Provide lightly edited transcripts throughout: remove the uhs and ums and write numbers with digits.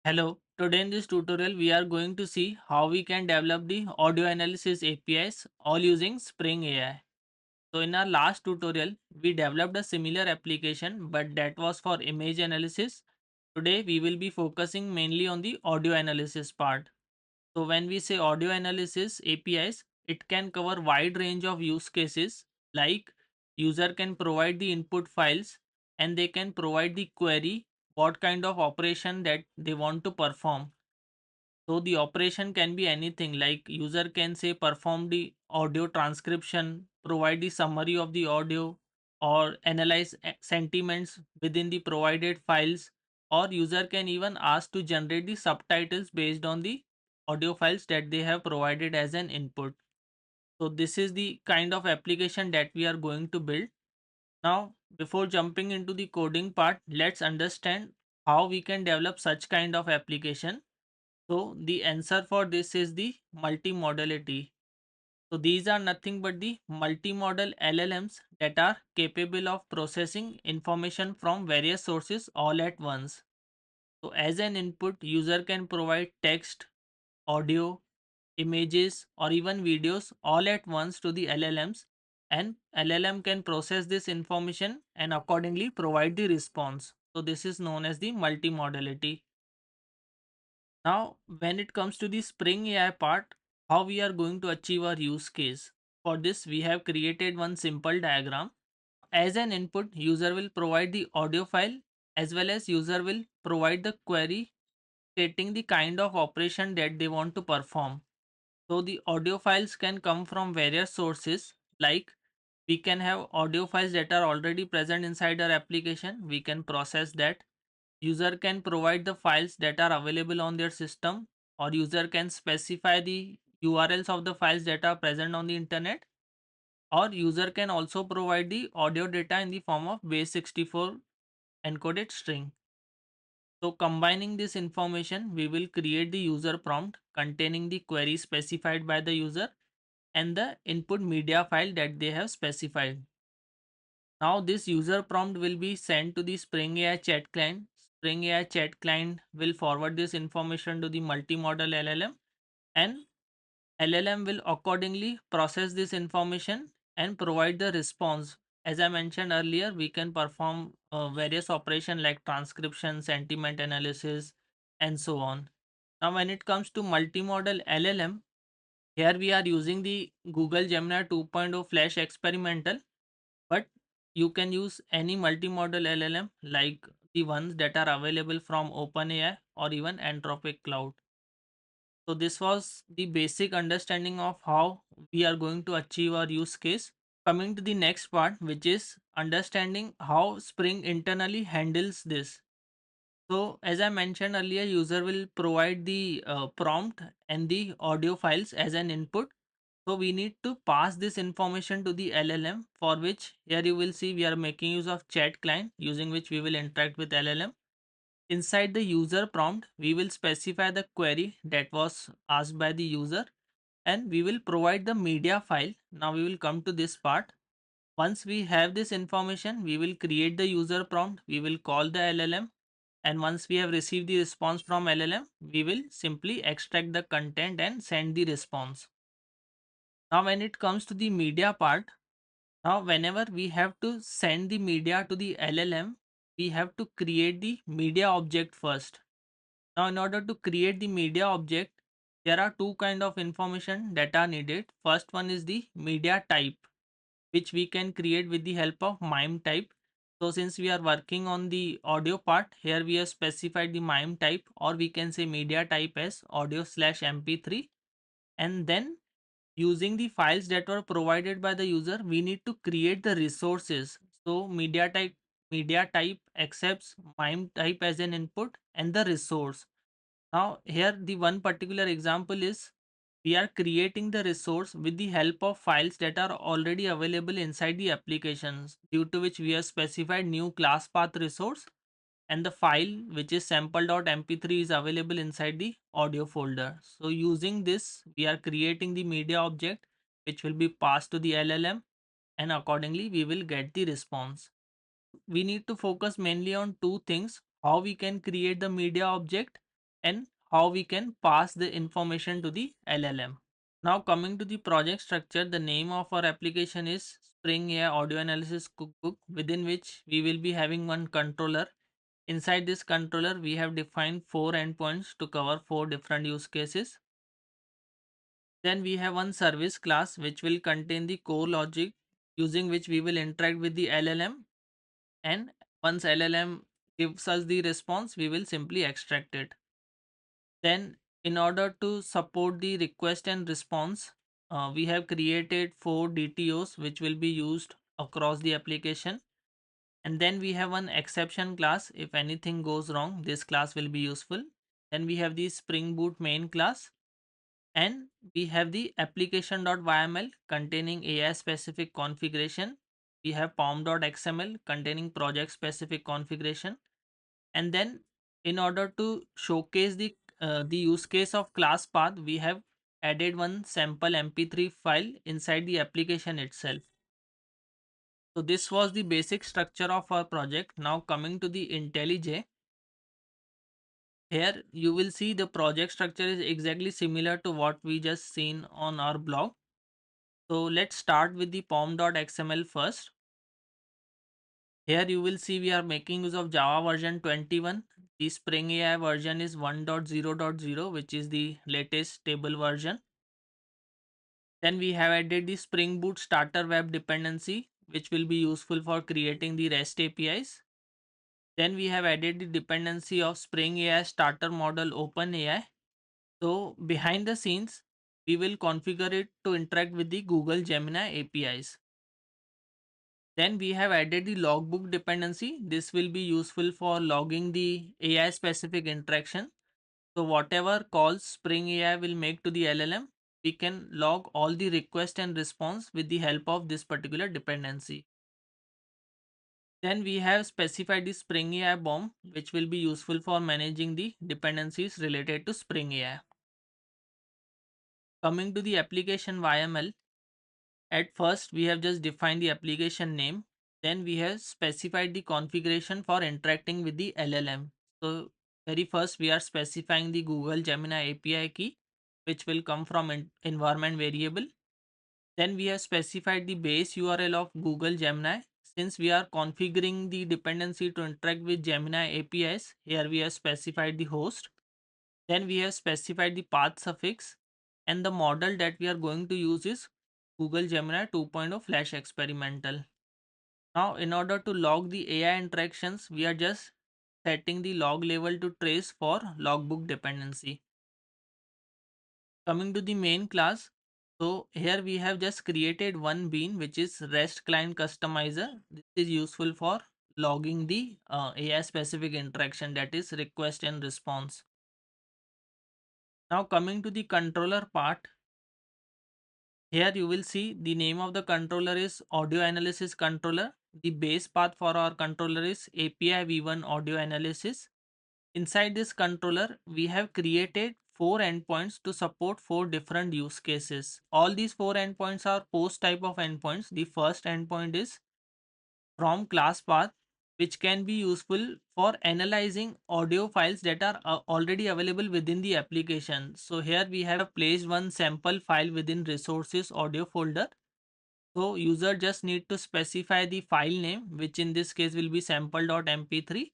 Hello, today in this tutorial we are going to see how we can develop the audio analysis APIs all using Spring AI. So in our last tutorial we developed a similar application but that was for image analysis. Today we will be focusing mainly on the audio analysis part. So when we say audio analysis APIs, it can cover wide range of use cases like user can provide the input files and they can provide the query what kind of operation that they want to perform. So the operation can be anything like user can say perform the audio transcription, provide the summary of the audio, or analyze sentiments within the provided files, or user can even ask to generate the subtitles based on the audio files that they have provided as an input. So this is the kind of application that we are going to build. Now, before jumping into the coding part, let's understand how we can develop such kind of application. So the answer for this is the multimodality. So these are nothing but the multimodal LLMs that are capable of processing information from various sources all at once. So as an input, user can provide text, audio, images or even videos all at once to the LLMs, and LLM can process this information and accordingly provide the response. So this is known as the multimodality. Now, when it comes to the Spring AI part, how we are going to achieve our use case. For this, we have created one simple diagram. As an input, user will provide the audio file as well as user will provide the query stating the kind of operation that they want to perform. So the audio files can come from various sources like we can have audio files that are already present inside our application. We can process that. User can provide the files that are available on their system, or user can specify the URLs of the files that are present on the internet, or user can also provide the audio data in the form of base64 encoded string. So combining this information, we will create the user prompt containing the query specified by the user and the input media file that they have specified. Now this user prompt will be sent to the Spring AI chat client. Spring AI chat client will forward this information to the multimodal LLM, and LLM will accordingly process this information and provide the response. As I mentioned earlier, we can perform various operations like transcription, sentiment analysis, and so on. Now when it comes to multimodal LLM, here we are using the Google Gemini 2.0 Flash Experimental, but you can use any multimodal LLM like the ones that are available from OpenAI or even Anthropic Cloud. So this was the basic understanding of how we are going to achieve our use case. Coming to the next part, which is understanding how Spring internally handles this. So as I mentioned earlier, user will provide the prompt and the audio files as an input. So we need to pass this information to the LLM, for which here you will see we are making use of chat client using which we will interact with LLM. Inside the user prompt, we will specify the query that was asked by the user and we will provide the media file. Now we will come to this part. Once we have this information, we will create the user prompt, we will call the LLM, and once we have received the response from LLM, we will simply extract the content and send the response. Now when it comes to the media part, now whenever we have to send the media to the LLM, we have to create the media object first. Now in order to create the media object, there are two kind of information that are needed. First one is the media type, which we can create with the help of MIME type. So since we are working on the audio part, here we have specified the MIME type, or we can say media type as audio/mp3. And then using the files that were provided by the user, we need to create the resources. So media type accepts MIME type as an input and the resource. Now here the one particular example is we are creating the resource with the help of files that are already available inside the applications, due to which we have specified new class path resource, and the file which is sample.mp3 is available inside the audio folder. So using this, we are creating the media object which will be passed to the LLM, and accordingly we will get the response. We need to focus mainly on two things: how we can create the media object and how we can pass the information to the LLM. Now coming to the project structure, the name of our application is Spring AI Audio Analysis Cookbook, within which we will be having one controller. Inside this controller, we have defined 4 endpoints to cover 4 different use cases. Then we have one service class which will contain the core logic using which we will interact with the LLM, and once LLM gives us the response, we will simply extract it. Then in order to support the request and response, we have created 4 DTOs which will be used across the application. And then we have one exception class. If anything goes wrong, this class will be useful. Then we have the Spring Boot main class, and we have the application.yml containing AI specific configuration. We have pom.xml containing project specific configuration. And then in order to showcase the use case of class path, we have added one sample mp3 file inside the application itself. So this was the basic structure of our project. Now coming to the IntelliJ, here you will see the project structure is exactly similar to what we just seen on our blog. So let's start with the pom.xml first. Here you will see we are making use of Java version 21. The Spring AI version is 1.0.0, which is the latest stable version. Then we have added the Spring Boot starter web dependency, which will be useful for creating the REST APIs. Then we have added the dependency of Spring AI starter model OpenAI. So behind the scenes, we will configure it to interact with the Google Gemini APIs. Then we have added the logbook dependency. This will be useful for logging the AI specific interaction. So whatever calls Spring AI will make to the LLM, we can log all the request and response with the help of this particular dependency. Then we have specified the Spring AI bomb, which will be useful for managing the dependencies related to Spring AI. Coming to the application YML, at first we have just defined the application name. Then we have specified the configuration for interacting with the LLM. So very first we are specifying the Google Gemini API key, which will come from environment variable. Then we have specified the base URL of Google Gemini. Since we are configuring the dependency to interact with Gemini APIs, here we have specified the host. Then we have specified the path suffix, and the model that we are going to use is Google Gemini 2.0 Flash Experimental. Now in order to log the AI interactions, we are just setting the log level to trace for logbook dependency. Coming to the main class, so here we have just created one bean which is REST client customizer. This is useful for logging the AI specific interaction, that is request and response. Now coming to the controller part, here you will see the name of the controller is audio analysis controller. The base path for our controller is API v1 audio analysis. Inside this controller, we have created 4 endpoints to support 4 different use cases. All these 4 endpoints are post type of endpoints. The first endpoint is from class path, which can be useful for analyzing audio files that are already available within the application. So here we have placed one sample file within resources audio folder. So user just need to specify the file name, which in this case will be sample.mp3,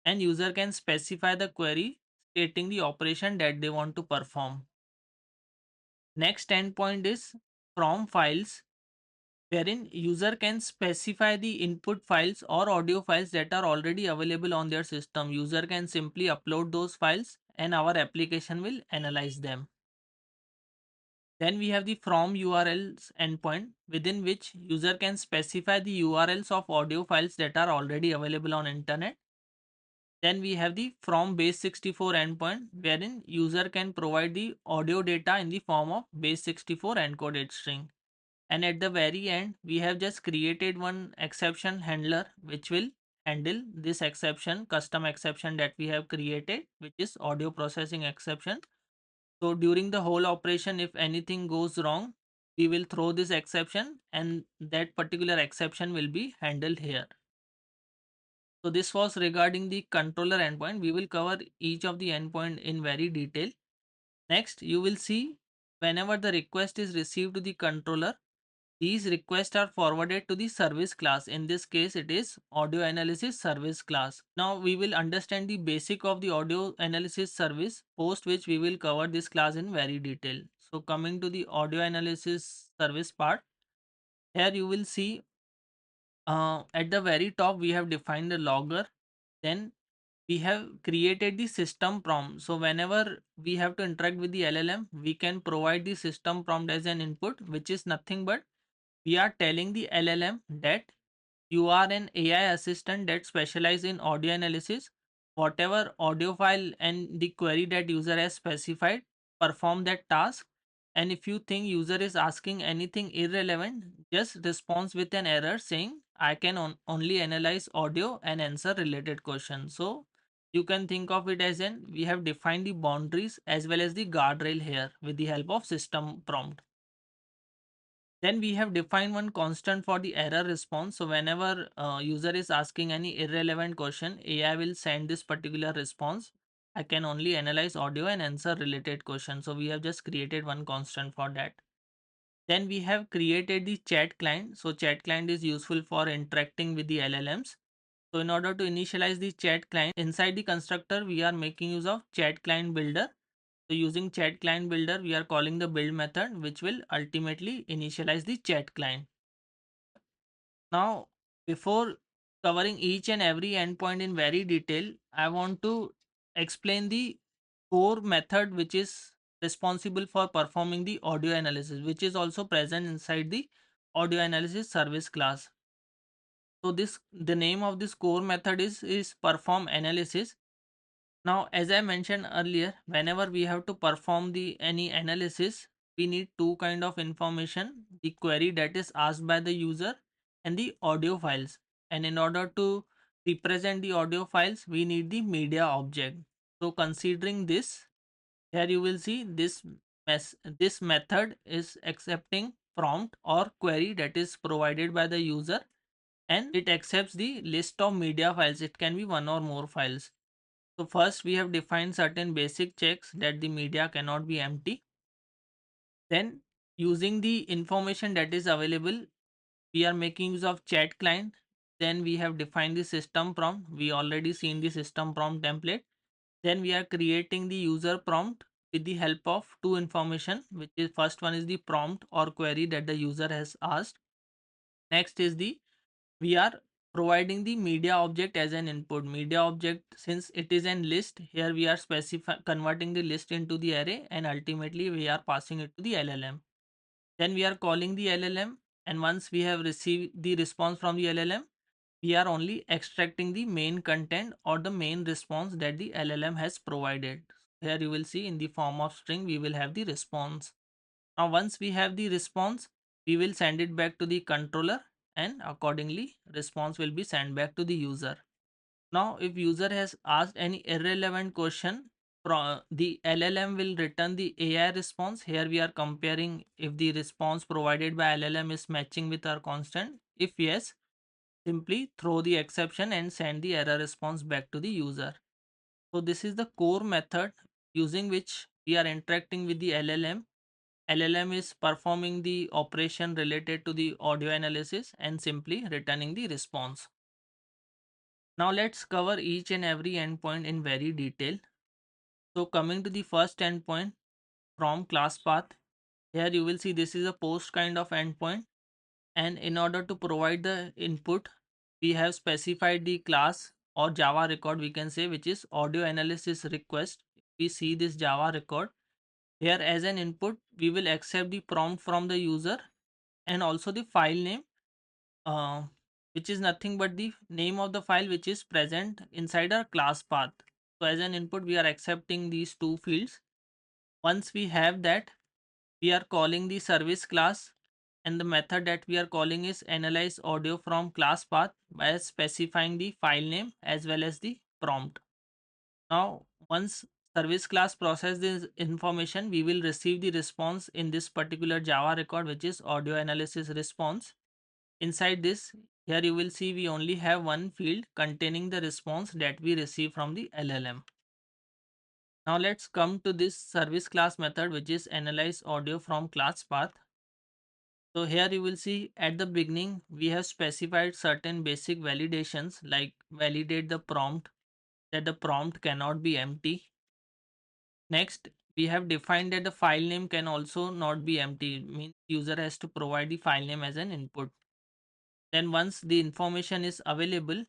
and user can specify the query stating the operation that they want to perform. Next endpoint is from files, wherein user can specify the input files or audio files that are already available on their system. User can simply upload those files and our application will analyze them. Then we have the from URLs endpoint, within which user can specify the URLs of audio files that are already available on internet. Then we have the from base64 endpoint, wherein user can provide the audio data in the form of base64 encoded string. And at the very end, we have just created one exception handler which will handle this exception, custom exception that we have created, which is audio processing exception. So during the whole operation, if anything goes wrong, we will throw this exception and that particular exception will be handled here. So this was regarding the controller endpoint. We will cover each of the endpoint in very detail. Next, you will see whenever the request is received to the controller, these requests are forwarded to the service class. In this case, it is audio analysis service class. Now we will understand the basic of the audio analysis service, post which we will cover this class in very detail. So coming to the audio analysis service part, here you will see at the very top we have defined the logger. Then we have created the system prompt. So whenever we have to interact with the LLM, we can provide the system prompt as an input, which is nothing but we are telling the LLM that you are an AI assistant that specializes in audio analysis. Whatever audio file and the query that user has specified, perform that task. And if you think user is asking anything irrelevant, just respond with an error saying I can only analyze audio and answer related questions. So you can think of it as an we have defined the boundaries as well as the guardrail here with the help of system prompt. Then we have defined one constant for the error response. So whenever user is asking any irrelevant question, AI will send this particular response. I can only analyze audio and answer related questions. So we have just created one constant for that. Then we have created the chat client. So chat client is useful for interacting with the LLMs. So in order to initialize the chat client inside the constructor, we are making use of chat client builder. So using chat client builder, we are calling the build method, which will ultimately initialize the chat client. Now, before covering each and every endpoint in very detail, I want to explain the core method which is responsible for performing the audio analysis, which is also present inside the audio analysis service class. So this the name of this core method is perform analysis. Now, as I mentioned earlier, whenever we have to perform the any analysis, we need two kind of information: the query that is asked by the user and the audio files. And in order to represent the audio files, we need the media object. So considering this, here you will see this method is accepting prompt or query that is provided by the user, and it accepts the list of media files. It can be one or more files. So first we have defined certain basic checks that the media cannot be empty. Then using the information that is available, we are making use of chat client. Then we have defined the system prompt. We already seen the system prompt template. Then we are creating the user prompt with the help of two information, which is first one is the prompt or query that the user has asked. Next is the we are providing the media object as an input. Media object, since it is an list, here we are converting the list into the array, and ultimately we are passing it to the LLM. Then we are calling the LLM, and once we have received the response from the LLM, we are only extracting the main content or the main response that the LLM has provided. Here you will see in the form of string we will have the response. Now once we have the response, we will send it back to the controller, and accordingly response will be sent back to the user. Now if user has asked any irrelevant question, the LLM will return the AI response. Here we are comparing if the response provided by LLM is matching with our constant. If yes, simply throw the exception and send the error response back to the user. So this is the core method using which we are interacting with the LLM. LLM is performing the operation related to the audio analysis and simply returning the response. Now let's cover each and every endpoint in very detail. So coming to the first endpoint from class path, here you will see this is a post kind of endpoint, and in order to provide the input, we have specified the class or Java record, we can say, which is audio analysis request. We see this Java record here as an input. We will accept the prompt from the user and also the file name, uh, which is nothing but the name of the file which is present inside our class path. So as an input we are accepting these two fields. Once we have that, we are calling the service class, and the method that we are calling is analyze audio from class path by specifying the file name as well as the prompt. Now once service class process this information, we will receive the response in this particular Java record, which is audio analysis response. Inside this, here you will see we only have one field containing the response that we receive from the LLM. Now let's come to this service class method, which is analyze audio from class path. So here you will see at the beginning we have specified certain basic validations like validate the prompt, that the prompt cannot be empty. Next, we have defined that the file name can also not be empty, means user has to provide the file name as an input. Then once the information is available,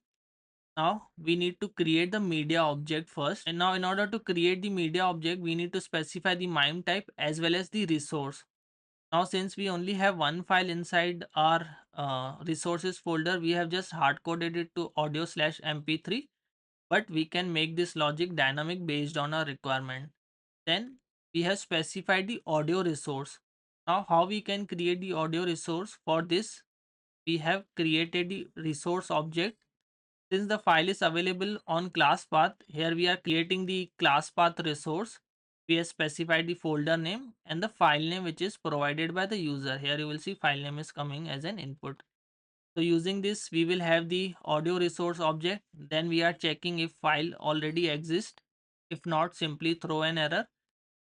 now we need to create the media object first. And now in order to create the media object, we need to specify the MIME type as well as the resource. Now since we only have one file inside our resources folder, we have just hard coded it to audio/mp3, but we can make this logic dynamic based on our requirement. Then we have specified the audio resource. Now how we can create the audio resource? For this we have created the resource object. Since the file is available on class path, here we are creating the class path resource. We have specified the folder name and the file name which is provided by the user. Here you will see file name is coming as an input. So using this we will have the audio resource object. Then we are checking if file already exists. If not, simply throw an error.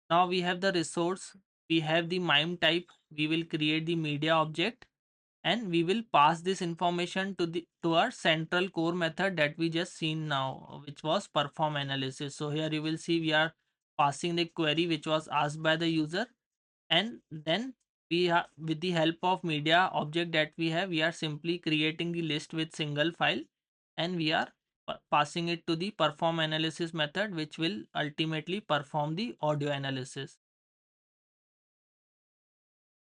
Now we have the resource, we have the MIME type, we will create the media object and we will pass this information to our central core method that we just seen now, which was perform analysis. So here you will see we are passing the query which was asked by the user, and then we have, with the help of media object that we are simply creating the list with single file, and we are passing it to the perform analysis method, which will ultimately perform the audio analysis.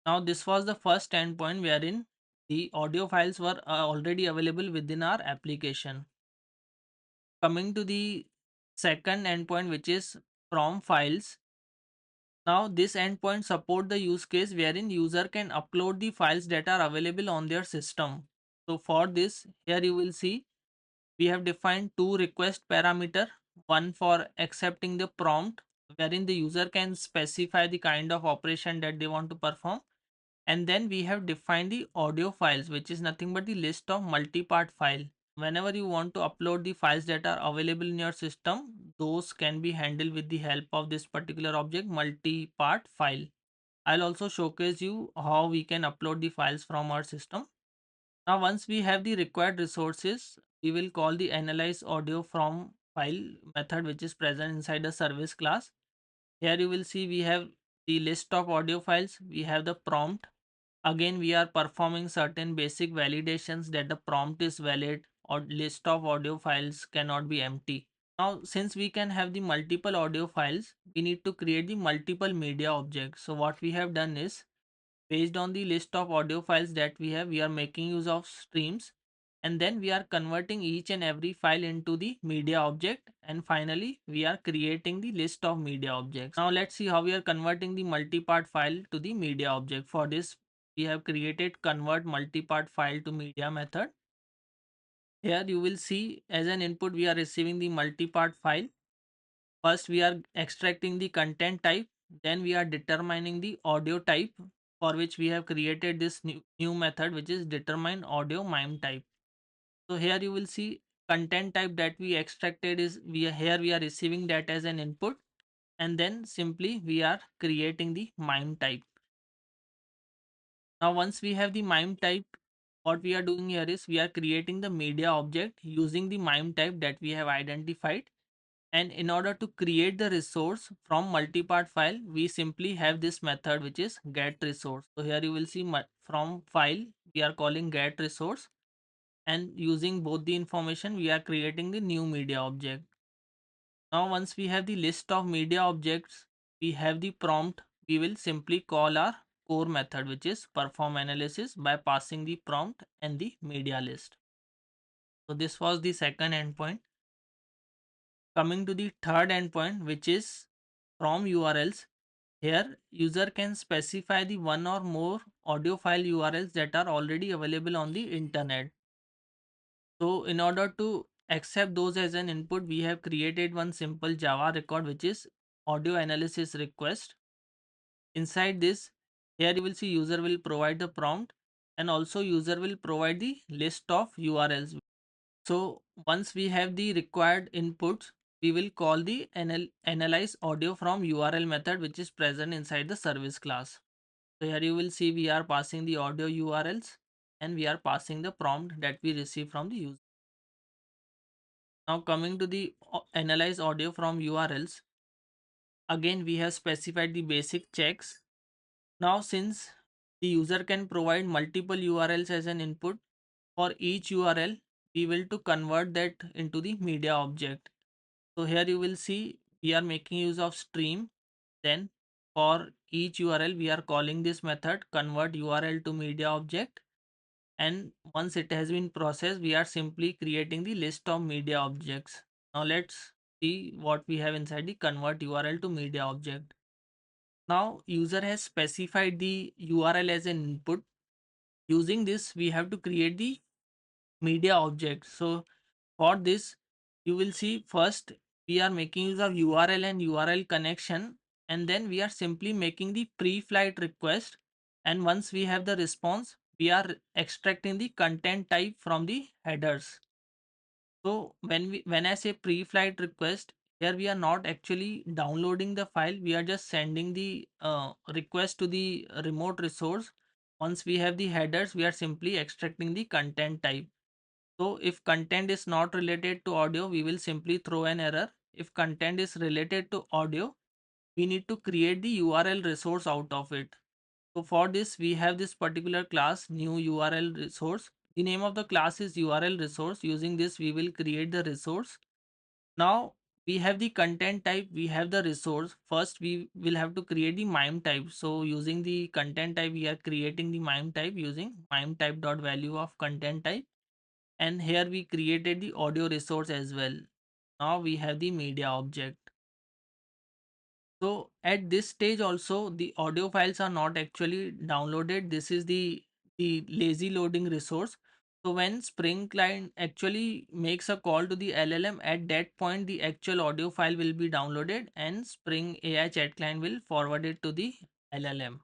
Now this was the first endpoint wherein the audio files were already available within our application. Coming to the second endpoint, which is from files. Now this endpoint support the use case wherein user can upload the files that are available on their system. So for this, here you will see we have defined two request parameter, one for accepting the prompt wherein the user can specify the kind of operation that they want to perform, and then we have defined the audio files, which is nothing but the list of multi-part file. Whenever you want to upload the files that are available in your system, those can be handled with the help of this particular object, multi-part file. I'll also showcase you how we can upload the files from our system. Now once we have the required resources, we will call the analyze audio from file method, which is present inside the service class. Here you will see we have the list of audio files, we have the prompt. Again we are performing certain basic validations that the prompt is valid or list of audio files cannot be empty. Now since we can have the multiple audio files, we need to create the multiple media objects. So what we have done is, based on the list of audio files that we have, we are making use of streams, and then we are converting each and every file into the media object, and finally we are creating the list of media objects. Now let's see how we are converting the multi-part file to the media object. For this we have created convert multi-part file to media method. Here you will see as an input we are receiving the multi-part file. First we are extracting the content type, then we are determining the audio type, for which we have created this new method, which is determine audio MIME type. So here you will see content type that we extracted is we are receiving that as an input, and then simply we are creating the MIME type. Now once we have the MIME type, what we are doing here is we are creating the media object using the MIME type that we have identified. And in order to create the resource from multi-part file, we simply have this method, which is get resource. So here you will see from file we are calling get resource, and using both the information we are creating the new media object. Now once we have the list of media objects, we have the prompt, we will simply call our core method, which is perform analysis, by passing the prompt and the media list. So this was the second endpoint. Coming to the third endpoint, which is from URLs. Here user can specify the one or more audio file URLs that are already available on the internet. So in order to accept those as an input, we have created one simple Java record, which is audio analysis request. Inside this, here you will see user will provide the prompt, and also user will provide the list of URLs. So once we have the required inputs, we will call the analyze audio from URL method, which is present inside the service class. So here you will see we are passing the audio URLs and we are passing the prompt that we receive from the user. Now coming to the analyze audio from URLs, again we have specified the basic checks. Now since the user can provide multiple URLs as an input, for each URL we will to convert that into the media object. So here you will see we are making use of stream. Then for each URL we are calling this method convert URL to media object, and once it has been processed we are simply creating the list of media objects. Now let's see what we have inside the convert URL to media object. Now user has specified the URL as an input. Using this we have to create the media object. So for this you will see first we are making use of URL and URL connection, and then we are simply making the pre-flight request, and once we have the response we are extracting the content type from the headers. So when I say pre-flight request, here we are not actually downloading the file, we are just sending the request to the remote resource. Once we have the headers we are simply extracting the content type. So if content is not related to audio, we will simply throw an error. If content is related to audio, we need to create the URL resource out of it. So for this, we have this particular class, new URL resource. The name of the class is URL resource. Using this, we will create the resource. Now we have the content type, we have the resource. First, we will have to create the MIME type. So using the content type, we are creating the MIME type using MIME type dot value of content type, and here we created the audio resource as well. Now we have the media object. So at this stage also the audio files are not actually downloaded. This is the lazy loading resource. So when Spring client actually makes a call to the LLM, at that point the actual audio file will be downloaded and Spring AI chat client will forward it to the LLM.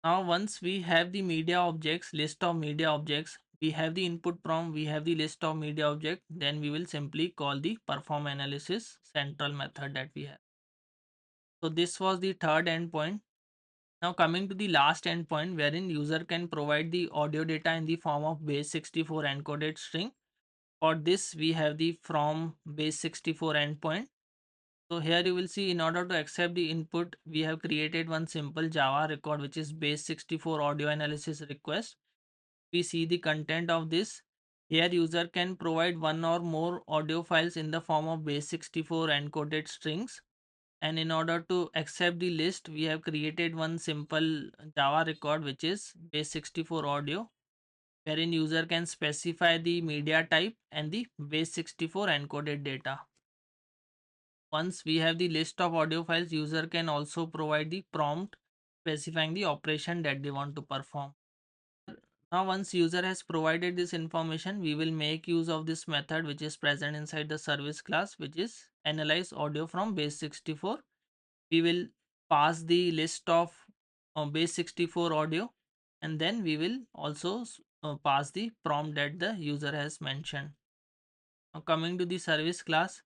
Now once we have the media objects, list of media objects, we have the input prompt, we have the list of media object, then we will simply call the perform analysis central method that we have. So this was the third endpoint. Now coming to the last endpoint, wherein user can provide the audio data in the form of base64 encoded string. For this we have the from base64 endpoint. So here you will see in order to accept the input, we have created one simple Java record which is base64 audio analysis request. We see the content of this. Here user can provide one or more audio files in the form of base64 encoded strings. And in order to accept the list, we have created one simple Java record which is base64 audio, wherein user can specify the media type and the base64 encoded data. Once we have the list of audio files, user can also provide the prompt specifying the operation that they want to perform. Now once user has provided this information, we will make use of this method which is present inside the service class, which is analyze audio from base64. We will pass the list of base64 audio, and then we will also pass the prompt that the user has mentioned. Now coming to the service class,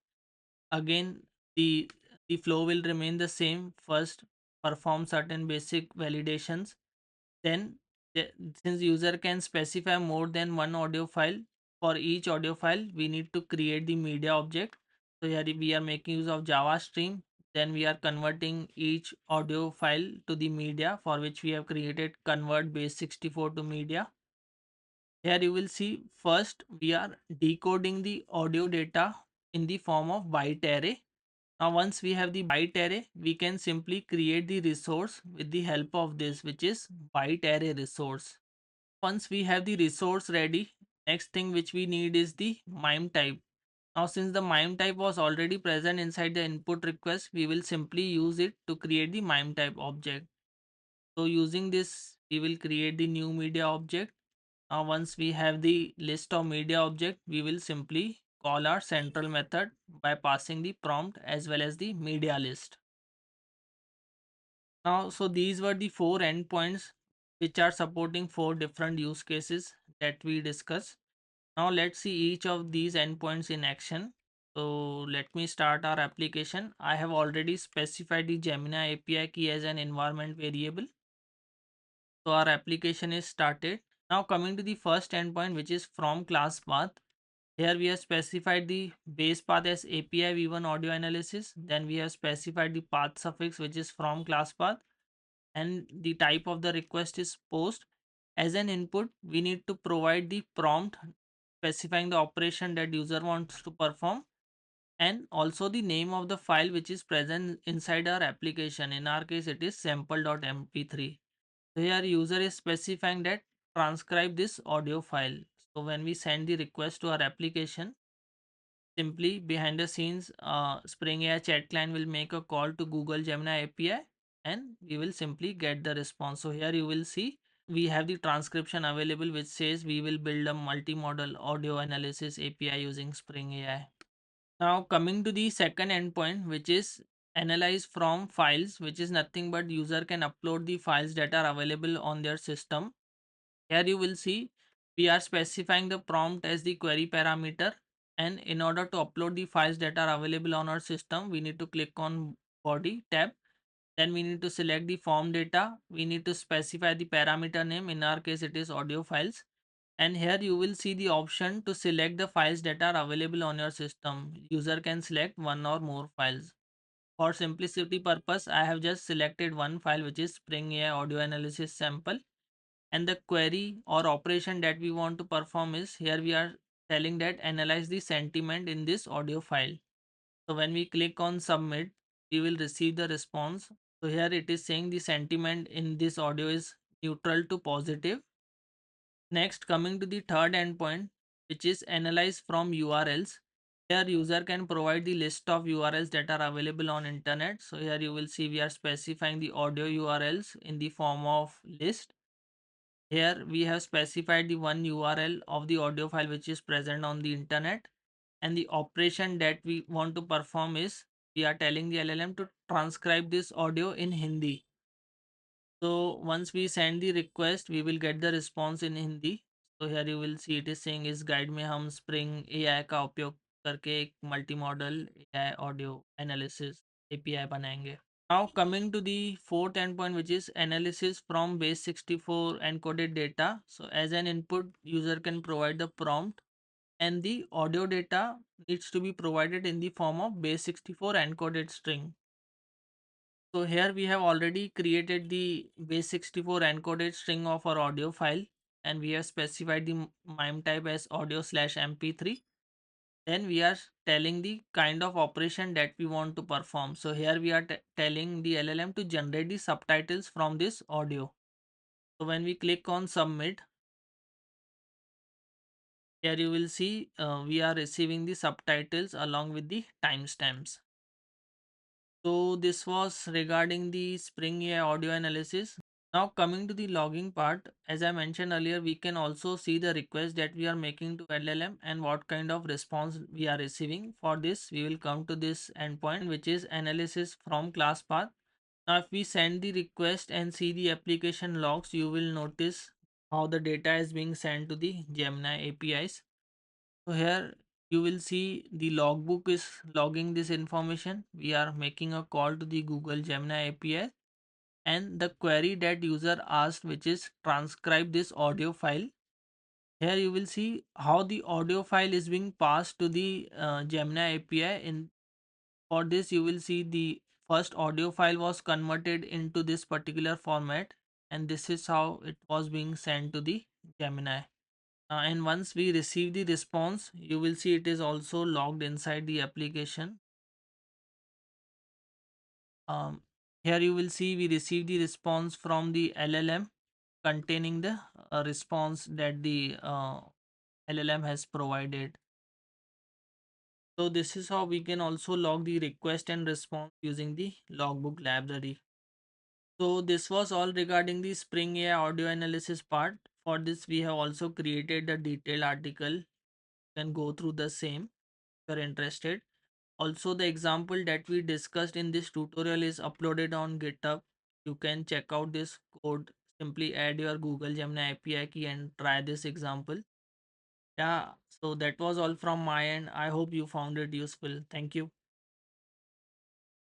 again the flow will remain the same. First perform certain basic validations, then since user can specify more than one audio file, for each audio file we need to create the media object. So here we are making use of Java stream, then we are converting each audio file to the media, for which we have created convert base64 to media. Here you will see first we are decoding the audio data in the form of byte array. Now once we have the byte array, we can simply create the resource with the help of this, which is byte array resource. Once we have the resource ready, next thing which we need is the MIME type. Now since the MIME type was already present inside the input request, we will simply use it to create the MIME type object. So using this, we will create the new media object. Now once we have the list of media object, we will simply call our central method by passing the prompt as well as the media list. Now so these were the four endpoints which are supporting 4 different use cases that we discussed. Now let's see each of these endpoints in action. So let me start our application. I have already specified the Gemini API key as an environment variable. So our application is started. Now coming to the first endpoint, which is from class path. Here we have specified the base path as API v1 audio analysis. Then we have specified the path suffix, which is from class path, and the type of the request is post. As an input, we need to provide the prompt specifying the operation that user wants to perform, and also the name of the file which is present inside our application. In our case, it is sample.mp3. So here user is specifying that transcribe this audio file. So when we send the request to our application, simply behind the scenes, SpringAI chat client will make a call to Google Gemini API, and we will simply get the response. So here you will see we have the transcription available which says we will build a multimodal audio analysis API using SpringAI. Now coming to the second endpoint, which is analyze from files, which is nothing but user can upload the files that are available on their system. Here you will see we are specifying the prompt as the query parameter, and in order to upload the files that are available on our system, we need to click on body tab. Then we need to select the form data. We need to specify the parameter name. In our case, it is audio files. And here you will see the option to select the files that are available on your system. User can select one or more files. For simplicity purpose, I have just selected one file, which is Spring AI audio analysis sample, and the query or operation that we want to perform is, here we are telling that analyze the sentiment in this audio file. So when we click on submit, we will receive the response. So here it is saying the sentiment in this audio is neutral to positive. Next, coming to the third endpoint, which is analyze from URLs. Here user can provide the list of URLs that are available on internet. So here you will see we are specifying the audio URLs in the form of list. Here we have specified the one URL of the audio file which is present on the internet, and the operation that we want to perform is we are telling the LLM to transcribe this audio in Hindi. So once we send the request, we will get the response in Hindi. So here you will see it is saying इस guide में हम spring AI का उपयोग करके एक multi modal AI audio analysis API बनाएंगे. Now coming to the fourth endpoint, which is analysis from base 64 encoded data. So as an input, user can provide the prompt, and the audio data needs to be provided in the form of base 64 encoded string. So here we have already created the base 64 encoded string of our audio file, and we have specified the MIME type as audio slash mp3. Then we are telling the kind of operation that we want to perform. So here we are telling the LLM to generate the subtitles from this audio. So when we click on submit, here you will see we are receiving the subtitles along with the timestamps. So this was regarding the Spring AI audio analysis. Now coming to the logging part, as I mentioned earlier, we can also see the request that we are making to LLM and what kind of response we are receiving. For this, we will come to this endpoint, which is analysis from class path. Now if we send the request and see the application logs, you will notice how the data is being sent to the Gemini APIs. So here you will see the logbook is logging this information. We are making a call to the Google Gemini API, and the query that user asked, which is transcribe this audio file. Here you will see how the audio file is being passed to the Gemini API. In for this, you will see the first audio file was converted into this particular format, and this is how it was being sent to the Gemini. And once we receive the response, you will see it is also logged inside the application. um, Here you will see we receive the response from the LLM containing the response that the LLM has provided. So this is how we can also log the request and response using the logbook library. So this was all regarding the Spring AI audio analysis part. For this, we have also created a detailed article. You can go through the same if you're interested. Also, the example that we discussed in this tutorial is uploaded on GitHub. You can check out this code simply add your Google Gemini API key and try this example. Yeah, so that was all from my end. I hope you found it useful. Thank you.